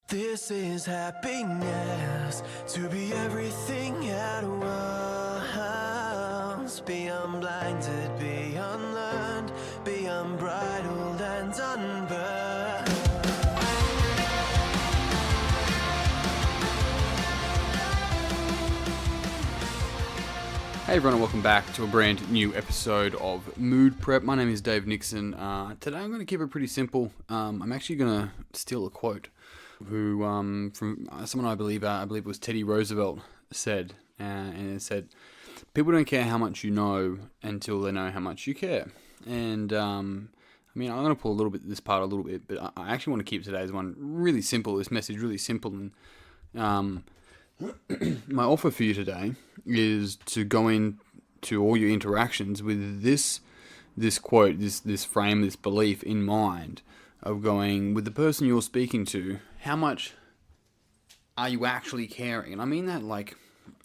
This is happiness, to be everything at once. Be unblinded, be unlearned, be unbridled and unburned. Hey everyone, and welcome back to a brand new episode of Mood Prep. My name is Dave Nixon. Today I'm going to keep it pretty simple. I'm actually going to steal a quote from someone I believe it was Teddy Roosevelt said, and it said, "People don't care how much you know until they know how much you care." And I'm going to pull this part a little bit, but I actually want to keep today's one really simple. This message really simple, and my offer for you today is to go into all your interactions with this quote, this frame, this belief in mind of going with the person you're speaking to. How much are you actually caring? And I mean that like,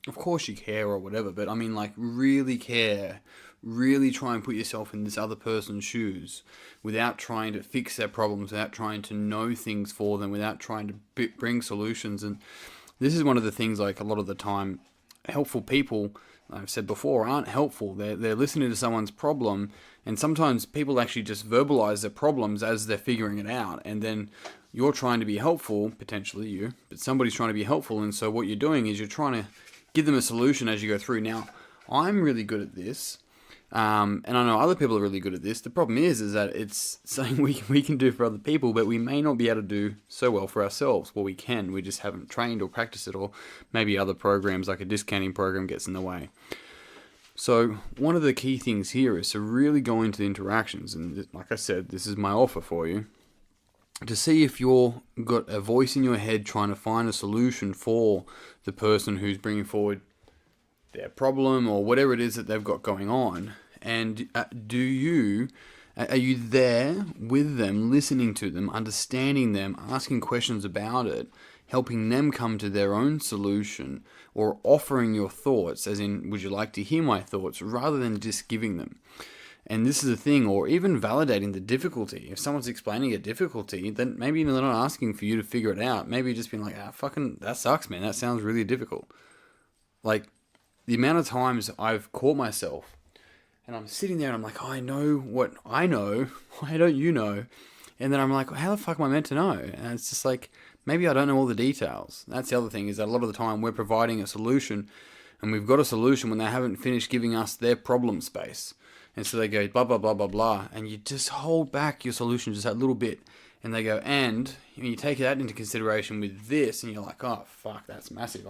of course you care or whatever, but I mean like really care. Really try and put yourself in this other person's shoes without trying to fix their problems, without trying to know things for them, without trying to bring solutions. And this is one of the things, like a lot of the time, helpful people, I've said before, aren't helpful. They're listening to someone's problem, and sometimes people actually just verbalize their problems as they're figuring it out, and then you're trying to be helpful, potentially you, but somebody's trying to be helpful, and so what you're doing is you're trying to give them a solution as you go through. Now, I'm really good at this, and I know other people are really good at this. The problem is that it's something we can do for other people, but we may not be able to do so well for ourselves. Well, we can. We just haven't trained or practiced it, or maybe other programs like a discounting program gets in the way. So one of the key things here is to really go into the interactions, and like I said, this is my offer for you, to see if you've got a voice in your head trying to find a solution for the person who's bringing forward their problem or whatever it is that they've got going on. And are you there with them, listening to them, understanding them, asking questions about it, helping them come to their own solution, or offering your thoughts, as in, would you like to hear my thoughts, rather than just giving them? And this is the thing, or even validating the difficulty. If someone's explaining a difficulty, then maybe they're not asking for you to figure it out. Maybe just being like, fucking, that sucks, man. That sounds really difficult. Like, the amount of times I've caught myself, and I'm sitting there and I'm like, I know what I know. Why don't you know? And then I'm like, how the fuck am I meant to know? And it's just like, maybe I don't know all the details. That's the other thing, is that a lot of the time we're providing a solution, and we've got a solution when they haven't finished giving us their problem space. And so they go, blah, blah, blah, blah, blah. And you just hold back your solution just that little bit. And they go, and you take that into consideration with this, and you're like, oh, fuck, that's massive.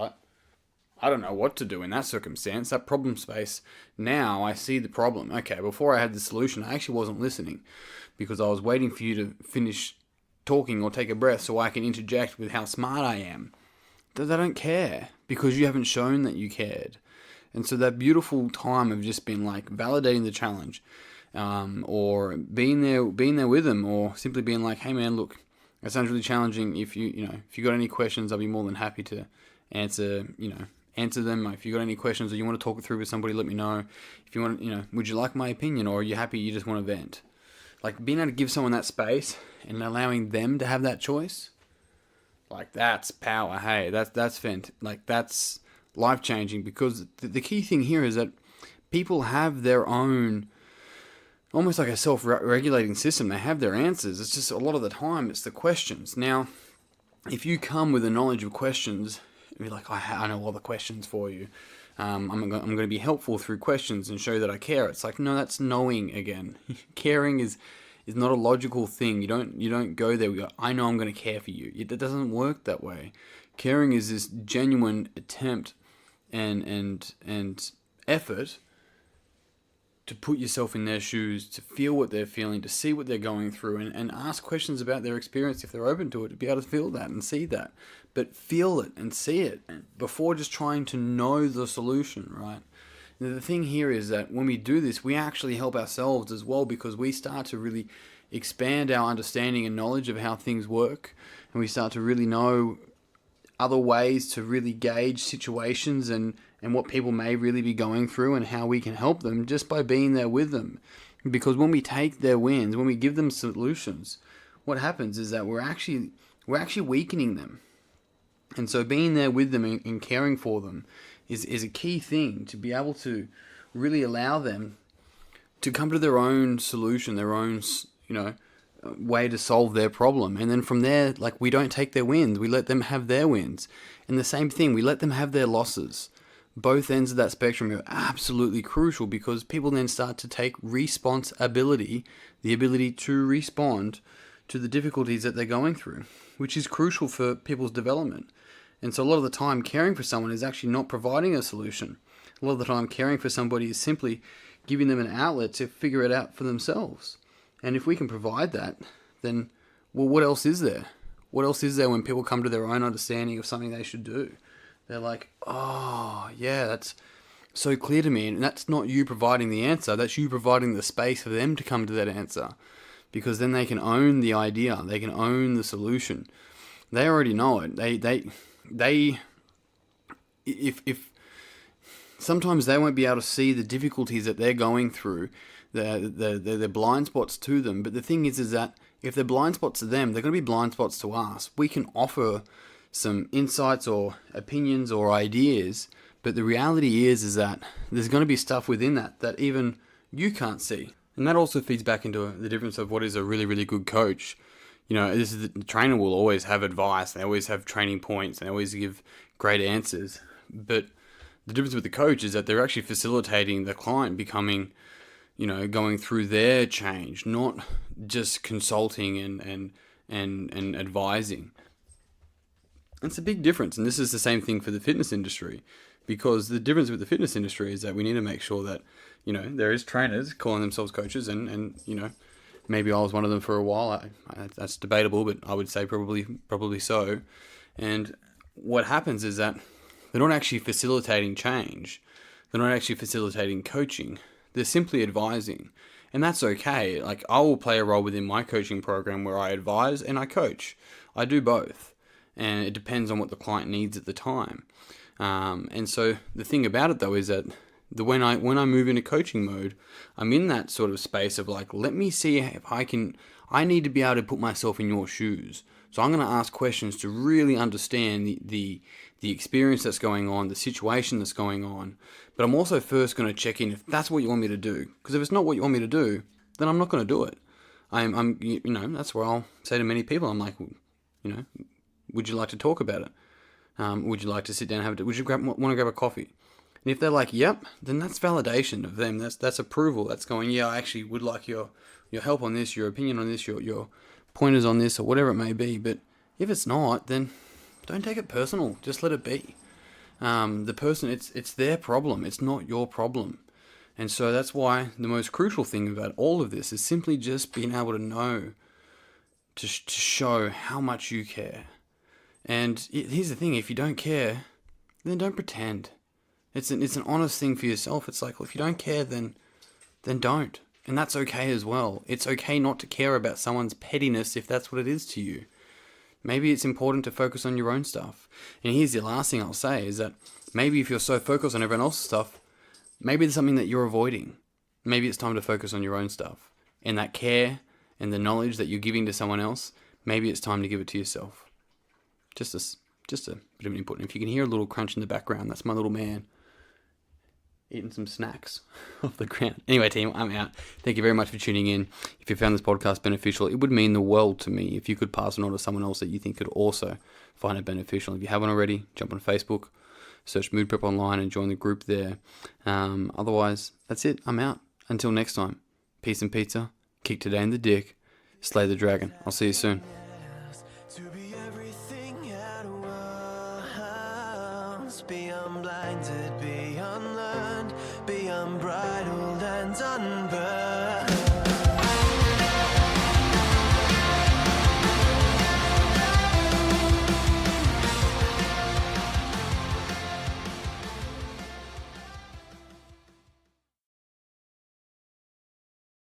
I don't know what to do in that circumstance, that problem space. Now I see the problem. Okay, before I had the solution, I actually wasn't listening because I was waiting for you to finish talking or take a breath so I can interject with how smart I am. They don't care because you haven't shown that you cared. And so that beautiful time of just being like validating the challenge, or being there with them, or simply being like, hey man, look, that sounds really challenging. If you got any questions, I'll be more than happy to answer them. If you got any questions or you want to talk it through with somebody, let me know. If you want, would you like my opinion, or are you happy you just want to vent? Like, being able to give someone that space and allowing them to have that choice, like, that's power. Hey, that's life-changing, because the key thing here is that people have their own, almost like a self-regulating system. They have their answers. It's just a lot of the time it's the questions. Now, if you come with a knowledge of questions, be like, I know all the questions for you. I'm going to be helpful through questions and show that I care. It's like, no, that's knowing again. Caring is not a logical thing. You don't go there. We go, I know I'm going to care for you. It doesn't work that way. Caring is this genuine attempt and effort to put yourself in their shoes, to feel what they're feeling, to see what they're going through, and ask questions about their experience if they're open to it, to be able to feel that and see that. But feel it and see it before just trying to know the solution, right? Now, the thing here is that when we do this, we actually help ourselves as well, because we start to really expand our understanding and knowledge of how things work, and we start to really know other ways to really gauge situations and what people may really be going through, and how we can help them just by being there with them. Because when we take their wins, when we give them solutions, what happens is that we're actually we're actually weakening them. And so being there with them and caring for them is a key thing to be able to really allow them to come to their own solution, their own, way to solve their problem. And then from there, like, we don't take their wins, we let them have their wins. And the same thing, we let them have their losses. Both ends of that spectrum are absolutely crucial, because people then start to take responsibility, the ability to respond to the difficulties that they're going through, which is crucial for people's development. And so a lot of the time, caring for someone is actually not providing a solution. A lot of the time, caring for somebody is simply giving them an outlet to figure it out for themselves. And if we can provide that, then, well, what else is there? What else is there when people come to their own understanding of something they should do? They're like, oh, yeah, that's so clear to me. And that's not you providing the answer. That's you providing the space for them to come to that answer. Because then they can own the idea. They can own the solution. They already know it. If sometimes they won't be able to see the difficulties that they're going through, the blind spots to them. But the thing is that if they're blind spots to them, they're going to be blind spots to us. We can offer some insights or opinions or ideas, but the reality is that there's going to be stuff within that even you can't see. And that also feeds back into the difference of what is a really, really good coach. The trainer will always have advice, they always have training points, and they always give great answers. But the difference with the coach is that they're actually facilitating the client becoming, going through their change, not just consulting and advising. It's a big difference, and this is the same thing for the fitness industry, because the difference with the fitness industry is that we need to make sure that, there is trainers calling themselves coaches, and maybe I was one of them for a while. That's debatable, but I would say probably so. And what happens is that they're not actually facilitating change. They're not actually facilitating coaching. They're simply advising. And that's okay. Like, I will play a role within my coaching program where I advise and I coach. I do both. And it depends on what the client needs at the time. And so the thing about it, though, is that when I move into coaching mode, I'm in that sort of space of like, let me see if I need to be able to put myself in your shoes. So I'm going to ask questions to really understand the experience that's going on, the situation that's going on. But I'm also first going to check in if that's what you want me to do. Because if it's not what you want me to do, then I'm not going to do it. That's where I'll say to many people, I'm like, would you like to talk about it? Would you like to sit down and have it? Would you want to grab a coffee? And if they're like, yep, then that's validation of them. That's approval. That's going, yeah, I actually would like your help on this, your opinion on this, your pointers on this, or whatever it may be. But if it's not, then don't take it personal. Just let it be. The person, it's their problem. It's not your problem. And so that's why the most crucial thing about all of this is simply just being able to know, to show how much you care. And here's the thing, if you don't care, then don't pretend. It's an honest thing for yourself. It's like, well, if you don't care, then don't. And that's okay as well. It's okay not to care about someone's pettiness if that's what it is to you. Maybe it's important to focus on your own stuff. And here's the last thing I'll say is that maybe if you're so focused on everyone else's stuff, maybe there's something that you're avoiding. Maybe it's time to focus on your own stuff. And that care and the knowledge that you're giving to someone else, maybe it's time to give it to yourself. Just a bit of an input. And if you can hear a little crunch in the background, that's my little man eating some snacks off the ground. Anyway, team, I'm out. Thank you very much for tuning in. If you found this podcast beneficial, it would mean the world to me if you could pass it on to someone else that you think could also find it beneficial. If you haven't already, jump on Facebook, search Mood Prep Online and join the group there. Otherwise, that's it. I'm out. Until next time, peace and pizza, kick today in the dick, slay the dragon. I'll see you soon. To be everything at once, be unblinded, be unlearned, be unbridled and unburned.